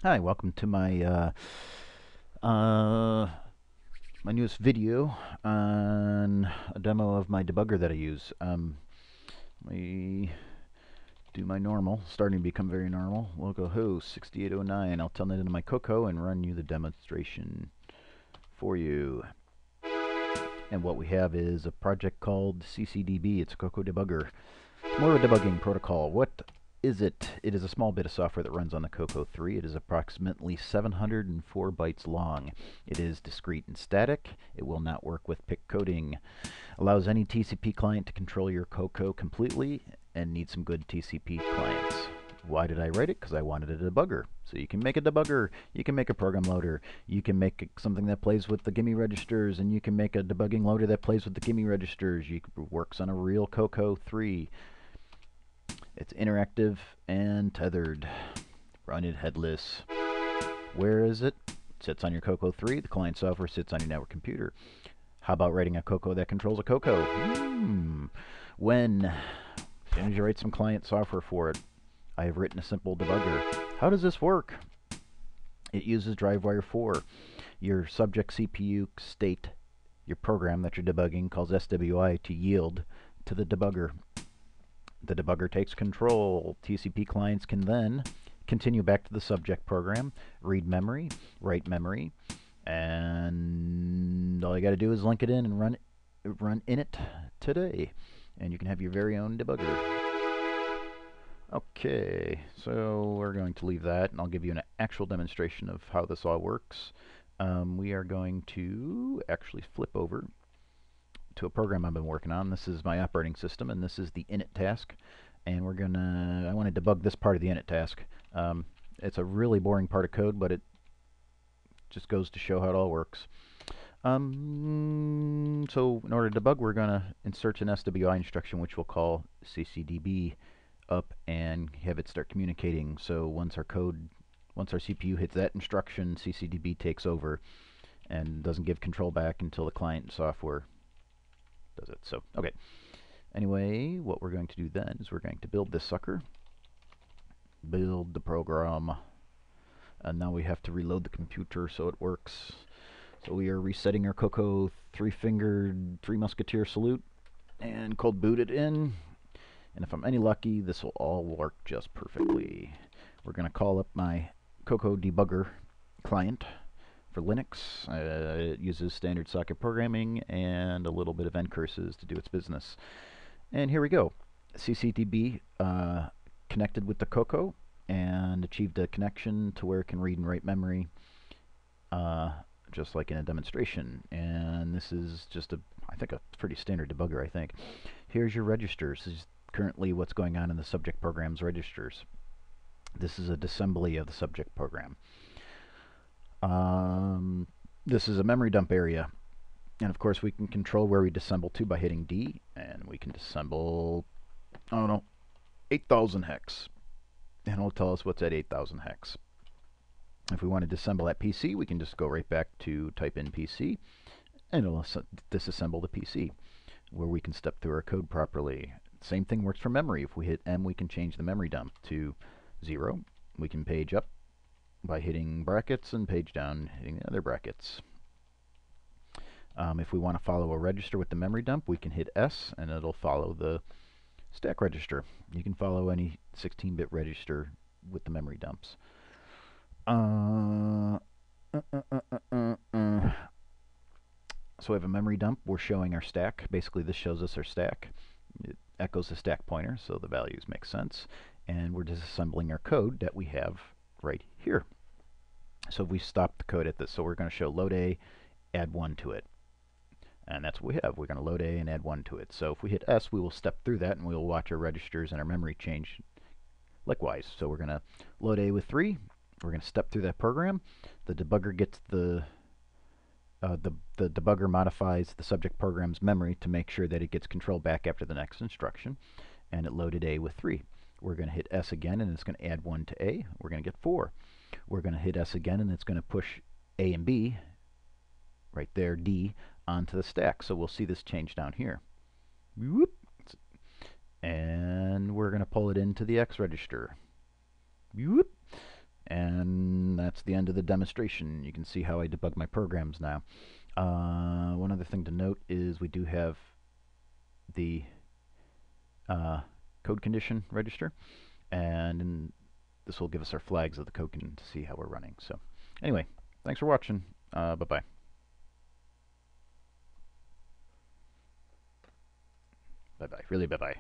Hi, welcome to uh, my newest video on a demo of my debugger that I use. Let me do my normal, starting to become very normal. Localhost 6809. I'll turn it into my CoCo and run you the demonstration for you. And what we have is a project called CCDB. It's a CoCo debugger. It's more of a debugging protocol. What is it? It is a small bit of software that runs on the CoCo3. It is approximately 704 bytes long. It is discrete and static. It will not work with pick coding. Allows any TCP client to control your CoCo completely and needs some good TCP clients. Why did I write it? Because I wanted a debugger. So you can make a debugger, you can make a program loader, you can make something that plays with the gimme registers, and you can make a debugging loader that plays with the gimme registers. Works on a real CoCo3. It's interactive and tethered. Run it headless. Where is it? It sits on your CoCo3. The client software sits on your network computer. How about writing a CoCo that controls a CoCo? When? As soon as you write some client software for it, I have written a simple debugger. How does this work? It uses Drivewire 4. Your subject CPU state, your program that you're debugging, calls SWI to yield to the debugger. The debugger takes control. TCP clients can then continue back to the subject program, read memory, write memory, and all you got to do is link it in and run init today, and you can have your very own debugger. Okay, so we're going to leave that, and I'll give you an actual demonstration of how this all works. We are going to actually flip over to a program I've been working on. This is my operating system, and this is the init task. And I want to debug this part of the init task. It's a really boring part of code, but it just goes to show how it all works. So in order to debug, we're going to insert an SWI instruction, which we'll call CCDB up and have it start communicating. So once our CPU hits that instruction, CCDB takes over and doesn't give control back until the client software does it. So, okay. Anyway, what we're going to do then is we're going to build this sucker, build the program, and now we have to reload the computer so it works. So we are resetting our CoCo three-fingered, three musketeer salute and cold boot it in. And if I'm any lucky, this will all work just perfectly. We're going to call up my CoCo debugger client for Linux. It uses standard socket programming and a little bit of ncurses to do its business. And here we go. CCDB connected with the CoCo and achieved a connection to where it can read and write memory, just like in a demonstration. And this is just I think a pretty standard debugger, I think. Here's your registers. This is currently what's going on in the subject program's registers. This is a disassembly of the subject program. This is a memory dump area. And of course we can control where we disassemble to by hitting D, and we can disassemble, I don't know, 8,000 hex. And it'll tell us what's at 8,000 hex. If we want to disassemble that PC, we can just go right back to type in PC, and it'll disassemble the PC, where we can step through our code properly. Same thing works for memory. If we hit M, we can change the memory dump to 0. We can page up by hitting brackets and page down hitting the other brackets. If we want to follow a register with the memory dump, we can hit S and it'll follow the stack register. You can follow any 16-bit register with the memory dumps. So we have a memory dump. We're showing our stack. Basically, this shows us our stack. It echoes the stack pointer, so the values make sense. And we're disassembling our code that we have right here. So we stop the code at this. So we're going to show load A, add 1 to it. And that's what we have. We're going to load A and add 1 to it. So if we hit S, we will step through that and we'll watch our registers and our memory change likewise. So we're going to load A with 3. We're going to step through that program. The debugger gets the debugger modifies the subject program's memory to make sure that it gets control back after the next instruction. And it loaded A with 3. We're going to hit S again and it's going to add 1 to A. We're going to get 4. We're going to hit S again and it's going to push A and B, right there, D, onto the stack. So we'll see this change down here. Whoop. And we're going to pull it into the X register. Whoop. And that's the end of the demonstration. You can see how I debug my programs now. One other thing to note is we do have the code condition register, and this will give us our flags of the code to see how we're running. So anyway, thanks for watching. Bye-bye. Bye-bye. Really bye-bye.